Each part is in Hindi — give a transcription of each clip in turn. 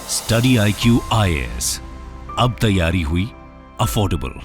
स्टडी IQ IAS, अब तैयारी हुई अफोर्डेबल।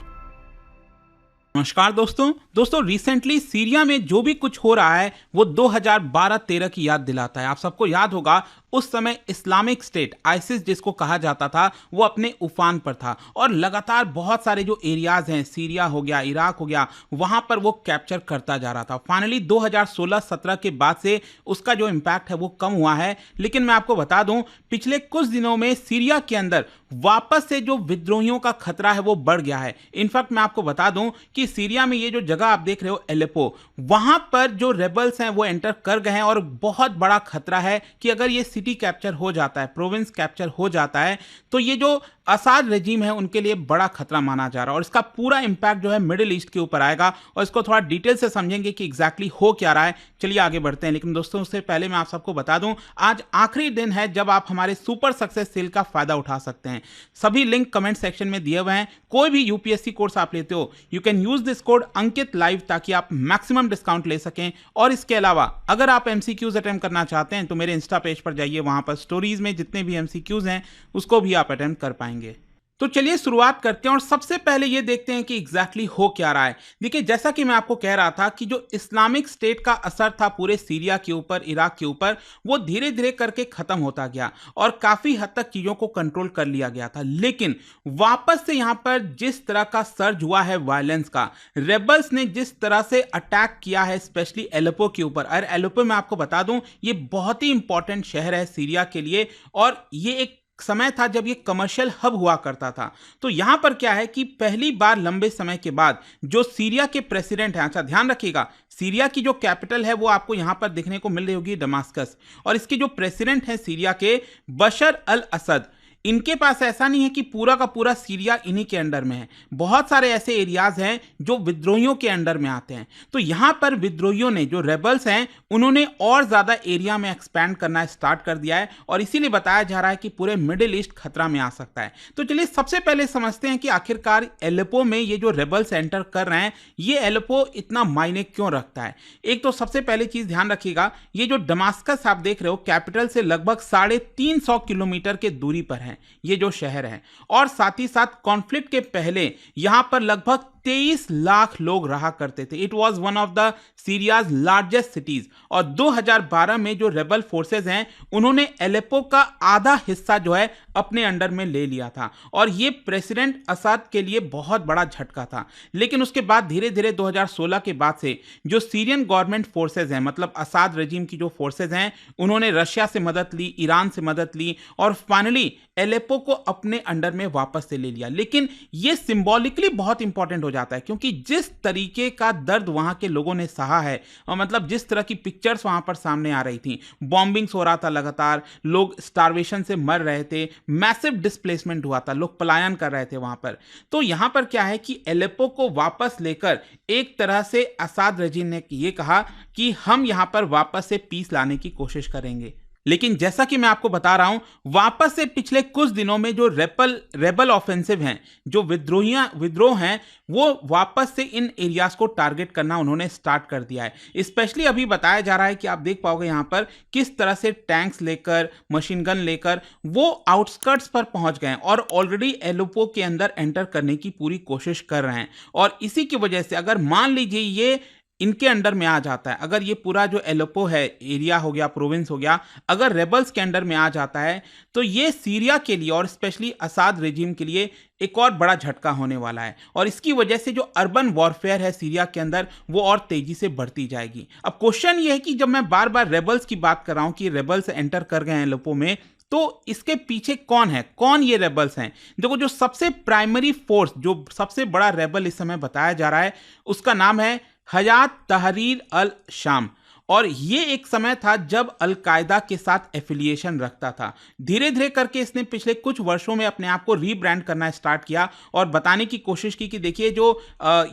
नमस्कार दोस्तों रिसेंटली सीरिया में जो भी कुछ हो रहा है वो 2012-13 की याद दिलाता है। आप सबको याद होगा उस समय इस्लामिक स्टेट आइसिस जिसको कहा जाता था वो अपने उफान पर था और लगातार बहुत सारे जो एरियाज हैं, सीरिया हो गया, इराक हो गया, वहां पर वो कैप्चर करता जा रहा था। फाइनली 2016-17 के बाद से उसका जो इम्पैक्ट है वो कम हुआ है। लेकिन मैं आपको बता दूं, पिछले कुछ दिनों में सीरिया के अंदर वापस से जो विद्रोहियों का खतरा है वो बढ़ गया है। इनफैक्ट मैं आपको बता दूं कि सीरिया में ये जो जगह आप देख रहे हो एलेपो, वहां पर जो रेबल्स हैं वो एंटर कर गए हैं और बहुत बड़ा खतरा है कि अगर ये सिटी कैप्चर हो जाता है, प्रोविंस कैप्चर हो जाता है, तो ये जो असाद रेजिम है उनके लिए बड़ा खतरा माना जा रहा है और इसका पूरा इंपैक्ट जो है मिडिल ईस्ट के ऊपर आएगा और इसको थोड़ा डिटेल से समझेंगे कि एग्जैक्टली हो क्या रहा है। चलिए आगे बढ़ते हैं। लेकिन दोस्तों उससे पहले मैं आप सबको बता दूं, आज आखिरी दिन है जब आप हमारे सुपर सक्सेस सेल का फायदा उठा सकते हैं। सभी लिंक कमेंट सेक्शन में दिए हुए हैं। कोई भी यूपीएससी कोर्स आप लेते हो, you can use this code Ankit live ताकि आप मैक्सिमम डिस्काउंट ले सकें। और इसके अलावा अगर आप एमसीक्यूज अटेम्प्ट करना चाहते हैं तो मेरे इंस्टा पेज पर जाइए, वहां पर स्टोरीज में जितने भी एमसीक्यूज हैं उसको भी आप अटेम्प्ट कर पाएंगे। तो चलिए शुरुआत करते हैं और सबसे पहले ये देखते हैं कि एग्जैक्टली हो क्या रहा है। देखिए, जैसा कि मैं आपको कह रहा था कि जो इस्लामिक स्टेट का असर था पूरे सीरिया के ऊपर, इराक के ऊपर, वो धीरे धीरे करके खत्म होता गया और काफी हद तक चीजों को कंट्रोल कर लिया गया था। लेकिन वापस से यहां पर जिस तरह का सर्ज हुआ है वायलेंस का, रेबल्स ने जिस तरह से अटैक किया है स्पेशली एलेपो के ऊपर, और एलेपो मैं आपको बता दूं ये बहुत ही इंपॉर्टेंट शहर है सीरिया के लिए और ये एक समय था जब ये कमर्शियल हब हुआ करता था। तो यहां पर क्या है कि पहली बार लंबे समय के बाद जो सीरिया के प्रेसिडेंट हैं, अच्छा ध्यान रखिएगा, सीरिया की जो कैपिटल है वो आपको यहां पर देखने को मिल रही होगी दमास्कस, और इसके जो प्रेसिडेंट हैं सीरिया के, बशर अल असद, इनके पास ऐसा नहीं है कि पूरा का पूरा सीरिया इन्हीं के अंडर में है। बहुत सारे ऐसे एरियाज हैं जो विद्रोहियों के अंडर में आते हैं। तो यहां पर विद्रोहियों ने, जो रेबल्स हैं, उन्होंने और ज्यादा एरिया में एक्सपैंड करना स्टार्ट कर दिया है और इसीलिए बताया जा रहा है कि पूरे मिडिल ईस्ट खतरा में आ सकता है। तो चलिए सबसे पहले समझते हैं कि आखिरकार एलेपो में ये जो रेबल्स एंटर कर रहे हैं, ये एलेपो इतना मायने क्यों रखता है। एक तो सबसे पहले चीज ध्यान रखिएगा, ये जो दमास्कस आप देख रहे हो, कैपिटल से लगभग 350 किलोमीटर के दूरी पर है ये जो शहर है, और साथ ही साथ कॉन्फ्लिक्ट के पहले यहां पर लगभग 23 लाख लोग रहा करते थे। It was one of the Syria's largest cities. और 2012 में जो रेबल फोर्सेज हैं उन्होंने एलेपो का आधा हिस्सा जो है अपने अंडर में ले लिया था और ये प्रेसिडेंट असद के लिए बहुत बड़ा झटका था। लेकिन उसके बाद धीरे धीरे 2016 के बाद से जो सीरियन गवर्नमेंट फोर्सेज हैं, मतलब असद रेजिम की जो फोर्सेज हैं, उन्होंने रशिया से मदद ली, ईरान से मदद ली और फाइनली एलेपो को अपने अंडर में वापस से ले लिया। लेकिन ये सिंबॉलिकली बहुत इंपॉर्टेंट हो जाता है क्योंकि जिस तरीके का दर्द वहां के लोगों ने सहा है, और मतलब जिस तरह की पिक्चर्स वहां पर सामने आ रही थी, बॉम्बिंग्स हो रहा था लगातार, लोग स्टारवेशन से मर रहे थे, मैसिव डिस्प्लेसमेंट हुआ था, लोग पलायन कर रहे थे वहां पर। तो यहां पर क्या है कि एलेपो को वापस लेकर एक तरह से असद रेजिम ने ये कहा कि हम यहां पर वापस से पीस लाने की कोशिश करेंगे। लेकिन जैसा कि मैं आपको बता रहा हूं, वापस से पिछले कुछ दिनों में जो रेबल ऑफेंसिव हैं, जो विद्रोह हैं, वो वापस से इन एरियाज को टारगेट करना उन्होंने स्टार्ट कर दिया है। स्पेशली अभी बताया जा रहा है कि आप देख पाओगे यहां पर किस तरह से टैंक्स लेकर, मशीन गन लेकर वो आउटस्कर्ट्स पर पहुंच गए हैं और ऑलरेडी एलेपो के अंदर एंटर करने की पूरी कोशिश कर रहे हैं। और इसी की वजह से अगर मान लीजिए ये इनके अंडर में आ जाता है, अगर ये पूरा जो एलेपो है, एरिया हो गया, प्रोविंस हो गया, अगर रेबल्स के अंडर में आ जाता है, तो ये सीरिया के लिए और स्पेशली असद रेजिम के लिए एक और बड़ा झटका होने वाला है और इसकी वजह से जो अर्बन वॉरफेयर है सीरिया के अंदर वो और तेजी से बढ़ती जाएगी। अब क्वेश्चन ये है कि जब मैं बार बार रेबल्स की बात कर रहा हूं कि रेबल्स एंटर कर गए हैं एलेपो में, तो इसके पीछे कौन है, कौन ये रेबल्स हैं? देखो, जो सबसे प्राइमरी फोर्स, जो सबसे बड़ा रेबल इस समय बताया जा रहा है, उसका नाम है हयात तहरीर अल शाम। और ये एक समय था जब अल-कायदा के साथ एफिलिएशन रखता था। धीरे धीरे करके इसने पिछले कुछ वर्षों में अपने आप को रीब्रांड करना स्टार्ट किया और बताने की कोशिश की कि देखिए जो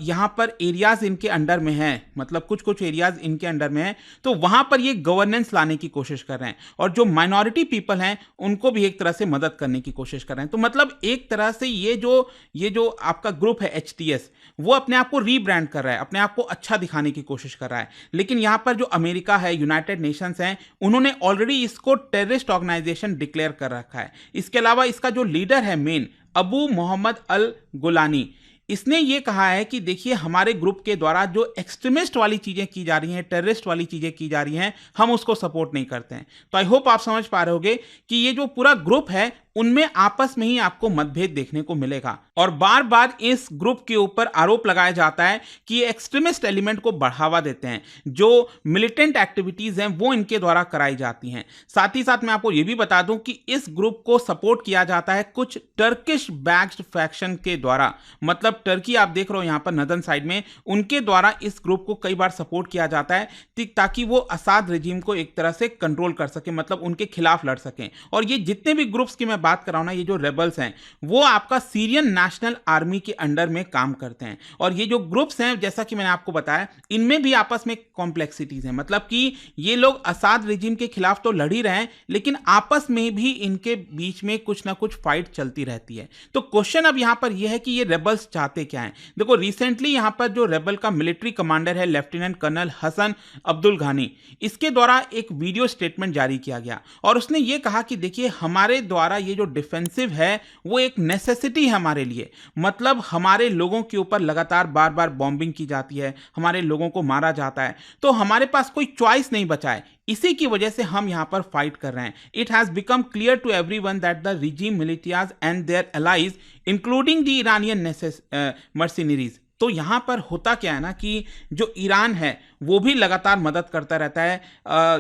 यहाँ पर एरियाज इनके अंडर में हैं, मतलब कुछ कुछ एरियाज इनके अंडर में हैं, तो वहाँ पर ये गवर्नेंस लाने की कोशिश कर रहे हैं और जो माइनॉरिटी पीपल हैं उनको भी एक तरह से मदद करने की कोशिश कर रहे हैं। तो मतलब एक तरह से ये जो आपका ग्रुप है HTS, वो अपने आप को रीब्रांड कर रहा है, अपने आप को अच्छा दिखाने की कोशिश कर रहा है। लेकिन यहाँ पर जो अमेरिका है, यूनाइटेड नेशंस हैं, उन्होंने ऑलरेडी इसको टेररिस्ट ऑर्गेनाइजेशन डिक्लेयर कर रखा है। इसके अलावा इसका जो लीडर है मेन, अबू मोहम्मद अल गुलानी, इसने ये कहा है कि देखिए हमारे ग्रुप के द्वारा जो एक्सट्रीमिस्ट वाली चीज़ें की जा रही हैं, टेररिस्ट वाली चीज़ें की जा रही हैं, हम उसको सपोर्ट नहीं करते हैं। तो आई होप आप समझ पा रहे होगे कि ये जो पूरा ग्रुप है उनमें आपस में ही आपको मतभेद देखने को मिलेगा और बार बार इस ग्रुप के ऊपर आरोप लगाया जाता है कि ये एक्सट्रीमिस्ट एलिमेंट को बढ़ावा देते हैं, जो मिलिटेंट एक्टिविटीज हैं वो इनके द्वारा कराई जाती हैं। साथ ही साथ मैं आपको ये भी बता दूं कि इस ग्रुप को सपोर्ट किया जाता है कुछ टर्किश बैक्ड फैक्शन के द्वारा, मतलब टर्की आप देख रहे हो यहाँ पर नदन साइड में, उनके द्वारा इस ग्रुप को कई बार सपोर्ट किया जाता है ताकि वो असाद रेजिम को एक तरह से कंट्रोल कर सके, मतलब उनके खिलाफ लड़ सकें। और ये जितने भी ग्रुप्स की मैं बात कर रहा हूं ना, ये जो रेबल्स हैं वो आपका सीरियन नेशनल आर्मी के अंडर में काम करते हैं। और ये जो ग्रुप्स हैं जैसा कि मैंने आपको बताया, इनमें भी आपस में कॉम्प्लेक्सिटीज हैं, मतलब कि ये लोग असाद रेजिम के खिलाफ तो लड़ ही रहे हैं लेकिन आपस में भी इनके बीच में कुछ ना कुछ फाइट चलती रहती है। तो क्वेश्चन अब यहां पर यह है कि ये रेबल्स चाहते क्या हैं। देखो रिसेंटली यहां पर जो रेबल का मिलिट्री कमांडर है लेफ्टिनेंट कर्नल हसन अब्दुल घानी, इसके द्वारा एक वीडियो स्टेटमेंट जारी किया गया और उसने ये कहा कि देखिए हमारे द्वारा ये जो डिफेंसिव है वो एक नेसेसिटी है हमारे लिए, मतलब हमारे लोगों के ऊपर लगातार बार बार बॉम्बिंग की जाती है, हमारे लोगों को मारा जाता है, तो हमारे पास कोई चॉइस नहीं बचा है, इसी की वजह से हम यहां पर फाइट कर रहे हैं। It has become clear to everyone that the regime militias and their allies including the Iranian mercenaries. तो यहां पर होता क्या है ना कि जो ईरान है वो भी लगातार मदद करता रहता है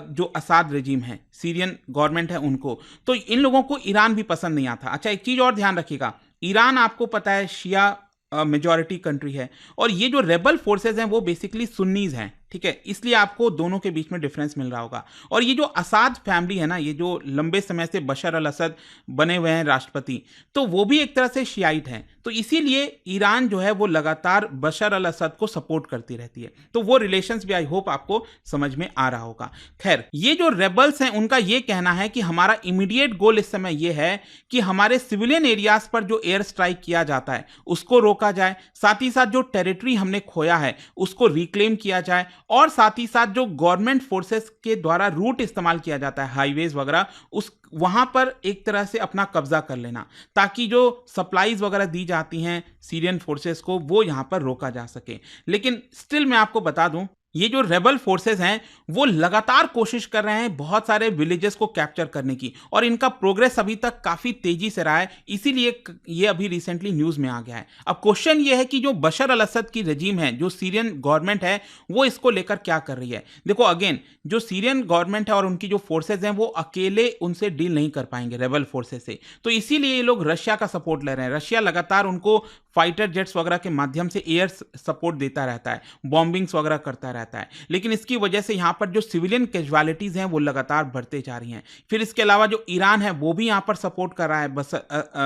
जो असाद रेजिम है, सीरियन गवर्नमेंट है उनको, तो इन लोगों को ईरान भी पसंद नहीं आता। अच्छा एक चीज और ध्यान रखिएगा, ईरान आपको पता है शिया मेजॉरिटी कंट्री है और ये जो रेबल फोर्सेस हैं वो बेसिकली सुन्नीज हैं, ठीक है, इसलिए आपको दोनों के बीच में डिफरेंस मिल रहा होगा। और ये जो असाद फैमिली है ना, ये जो लंबे समय से बशर अल असद बने हुए हैं राष्ट्रपति, तो वो भी एक तरह से शियाइट हैं, तो इसीलिए ईरान जो है वो लगातार बशर अल असद को सपोर्ट करती रहती है। तो वो रिलेशंस भी आई होप आपको समझ में आ रहा होगा। खैर ये जो रेबल्स हैं उनका ये कहना है कि हमारा इमीडिएट गोल इस समय ये है कि हमारे सिविलियन एरियाज पर जो एयर स्ट्राइक किया जाता है उसको रोका जाए, साथ ही साथ जो टेरिटरी हमने खोया है उसको रिक्लेम किया जाए और साथ ही साथ जो गवर्नमेंट फोर्सेस के द्वारा रूट इस्तेमाल किया जाता है हाईवेज वगैरह, उस वहां पर एक तरह से अपना कब्जा कर लेना ताकि जो सप्लाईज वगैरह दी जाती हैं सीरियन फोर्सेस को वो यहां पर रोका जा सके। लेकिन स्टिल मैं आपको बता दूं ये जो रेबल फोर्सेस हैं वो लगातार कोशिश कर रहे हैं बहुत सारे विलेजेस को कैप्चर करने की और इनका प्रोग्रेस अभी तक काफी तेजी से रहा है, इसीलिए ये अभी रिसेंटली न्यूज में आ गया है। अब क्वेश्चन ये है कि जो बशर अल असद की रजीम है, जो सीरियन गवर्नमेंट है, वो इसको लेकर क्या कर रही है। देखो अगेन जो सीरियन गवर्नमेंट है और उनकी जो फोर्सेज हैं वो अकेले उनसे डील नहीं कर पाएंगे रेबल फोर्सेस से, तो इसीलिए ये लोग रशिया का सपोर्ट ले रहे हैं। रशिया लगातार उनको फाइटर जेट्स वगैरह के माध्यम से एयर सपोर्ट देता रहता है, बॉम्बिंग्स वगैरह करता रहता है, लेकिन इसकी वजह से यहाँ पर जो सिविलियन कैजुअलिटीज हैं वो लगातार बढ़ते जा रही हैं। फिर इसके अलावा जो ईरान है वो भी यहाँ पर सपोर्ट कर रहा है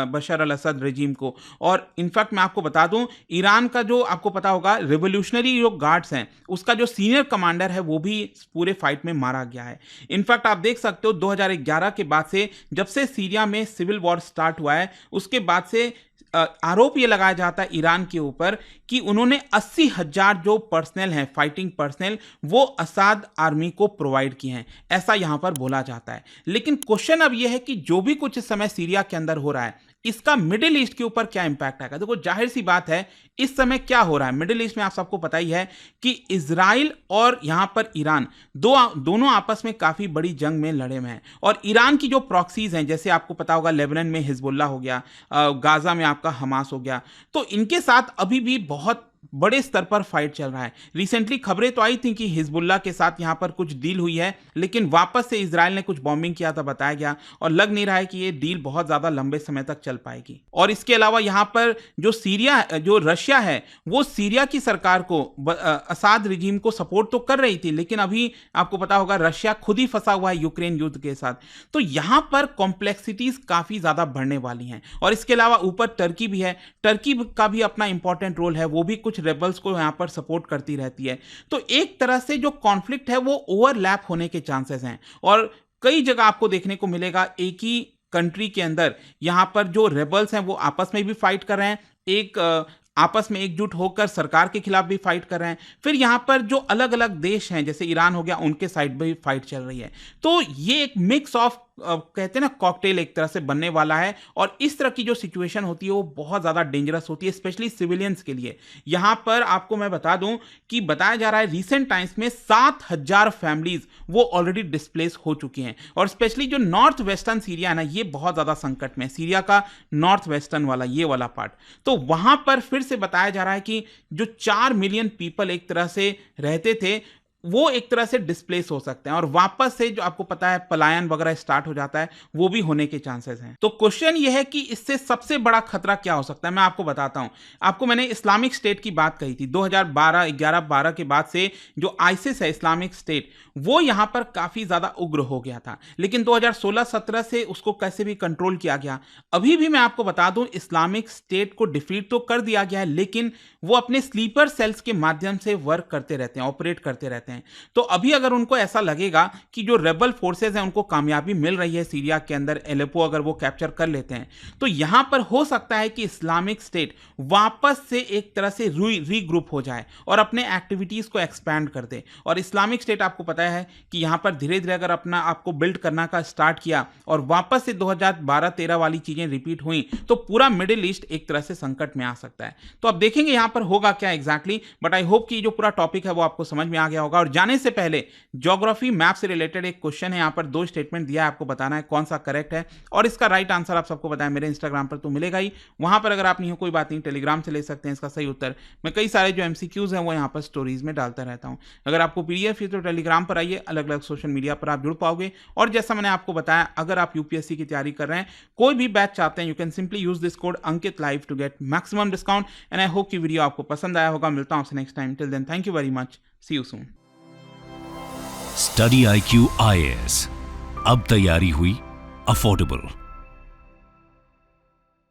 बशर अल असद रेजिम को। और इनफैक्ट मैं आपको बता दूं ईरान का जो आपको पता होगा रिवोल्यूशनरी जो गार्ड्स हैं उसका जो सीनियर कमांडर है वो भी पूरे फाइट में मारा गया है। इनफैक्ट आप देख सकते हो 2011 के बाद से, जब से सीरिया में सिविल वॉर स्टार्ट हुआ है, उसके बाद से आरोप ये लगाया जाता है ईरान के ऊपर कि उन्होंने 80,000 जो पर्सनल हैं, फाइटिंग पर्सनल, वो असाद आर्मी को प्रोवाइड किए हैं, ऐसा यहां पर बोला जाता है। लेकिन क्वेश्चन अब यह है कि जो भी कुछ इस समय सीरिया के अंदर हो रहा है इसका मिडिल ईस्ट के ऊपर क्या इंपैक्ट आएगा। देखो जाहिर सी बात है इस समय क्या हो रहा है मिडिल ईस्ट में, आप सबको पता ही है कि इजराइल और यहां पर ईरान दोनों आपस में काफी बड़ी जंग में लड़े हुए हैं। और ईरान की जो प्रॉक्सीज हैं, जैसे आपको पता होगा लेबनान में हिजबुल्लाह हो गया, गाजा में आपका हमास हो गया, तो इनके साथ अभी भी बहुत बड़े स्तर पर फाइट चल रहा है। रिसेंटली खबरें तो आई थी कि हिजबुल्लाह के साथ यहां पर कुछ डील हुई है, लेकिन वापस से इजराइल ने कुछ बॉम्बिंग किया था बताया गया, और लग नहीं रहा है कि ये डील बहुत ज्यादा लंबे समय तक चल पाएगी। और इसके अलावा यहां पर जो रशिया है वो सीरिया की सरकार को, असाद रिजीम को सपोर्ट तो कर रही थी, लेकिन अभी आपको पता होगा रशिया खुद ही फंसा हुआ है यूक्रेन युद्ध के साथ, तो यहां पर कॉम्प्लेक्सिटीज काफी ज्यादा बढ़ने वाली हैं। और इसके अलावा ऊपर टर्की भी है, टर्की का भी अपना इंपॉर्टेंट रोल है, वो भी कुछ रेबल्स को यहां पर सपोर्ट करती रहती है। तो एक तरह से जो कॉन्फ्लिक्ट है वो ओवरलैप होने के चांसेस हैं, और कई जगह आपको देखने को मिलेगा एक ही कंट्री के अंदर यहां पर जो रेबल्स हैं वो आपस में भी फाइट कर रहे हैं, एक आपस में एकजुट होकर सरकार के खिलाफ भी फाइट कर रहे हैं। फिर यहाँ पर जो अलग अलग देश हैं जैसे ईरान हो गया, उनके साइड भी फाइट चल रही है। तो ये एक मिक्स ऑफ कहते हैं ना कॉकटेल एक तरह से बनने वाला है। और इस तरह की जो सिचुएशन होती है वो बहुत ज़्यादा डेंजरस होती है, स्पेशली सिविलियंस के लिए। यहाँ पर आपको मैं बता दूं कि बताया जा रहा है रिसेंट टाइम्स में 7,000 फैमिलीज वो ऑलरेडी डिस्प्लेस हो चुकी हैं। और स्पेशली जो नॉर्थ वेस्टर्न सीरिया है ना, ये बहुत ज़्यादा संकट में है, सीरिया का नॉर्थ वेस्टर्न वाला ये वाला पार्ट। तो वहाँ पर फिर से बताया जा रहा है कि जो 4 मिलियन पीपल एक तरह से रहते थे वो एक तरह से डिस्प्लेस हो सकते हैं और वापस से जो आपको पता है पलायन वगैरह स्टार्ट हो जाता है, वो भी होने के चांसेस हैं। तो क्वेश्चन ये है कि इससे सबसे बड़ा खतरा क्या हो सकता है, मैं आपको बताता हूं। आपको मैंने इस्लामिक स्टेट की बात कही थी 2012 11-12 के बाद से जो आईसिस है इस्लामिक स्टेट, वो यहां पर काफी ज्यादा उग्र हो गया था, लेकिन 2016-17 से उसको कैसे भी कंट्रोल किया गया। अभी भी मैं आपको बता दूं इस्लामिक स्टेट को डिफीट तो कर दिया गया है, लेकिन वो अपने स्लीपर सेल्स के माध्यम से वर्क करते रहते हैं, ऑपरेट करते रहते हैं। तो अभी अगर उनको ऐसा लगेगा कि जो रेबल फोर्सेस हैं उनको कामयाबी मिल रही है सीरिया के अंदर, एलेपो अगर वो कैप्चर कर लेते हैं, तो यहां पर हो सकता है कि इस्लामिक स्टेट वापस से एक तरह से रीग्रुप हो जाए और अपने एक्टिविटीज को एक्सपैंड कर दे। और इस्लामिक स्टेट आपको पता है कि यहां पर धीरे धीरे अगर अपना आपको बिल्ड करना का स्टार्ट किया और वापस से 2012-13 वाली चीजें रिपीट हुई, तो पूरा मिडिल ईस्ट एक तरह से संकट में आ सकता है। तो अब देखेंगे यहां पर होगा क्या एग्जैक्टली, बट आई होप कि जो पूरा टॉपिक है वो आपको समझ में आ गया होगा। और जाने से पहले ज्योग्राफी मैप से रिलेटेड एक क्वेश्चन है, यहां पर 2 स्टेटमेंट दिया है, आपको बताना है कौन सा करेक्ट है और इसका राइट आंसर आप सबको बताया मेरे इंस्टाग्राम पर तो मिलेगा ही। वहां पर अगर आप नहीं हो कोई बात नहीं, टेलीग्राम से ले सकते हैं इसका सही उत्तर। मैं कई सारे जो एमसीक्यूज हैं वो यहां पर स्टोरीज में डालता रहता हूं। अगर आपको पीडीएफ है तो टेलीग्राम पर आइए, अलग अलग सोशल मीडिया पर आप जुड़ पाओगे। और जैसा मैंने आपको बताया, अगर आप यूपीएससी की तैयारी कर रहे हैं, कोई भी बैच चाहते हैं, you can simply use this code Ankit live to get maximum discount. And I hope कि वीडियो आपको पसंद आया होगा। मिलता हूं आपसे next time, till then thank you very much, see you soon. Study IQ IAS, अब तैयारी हुई अफोर्डेबल।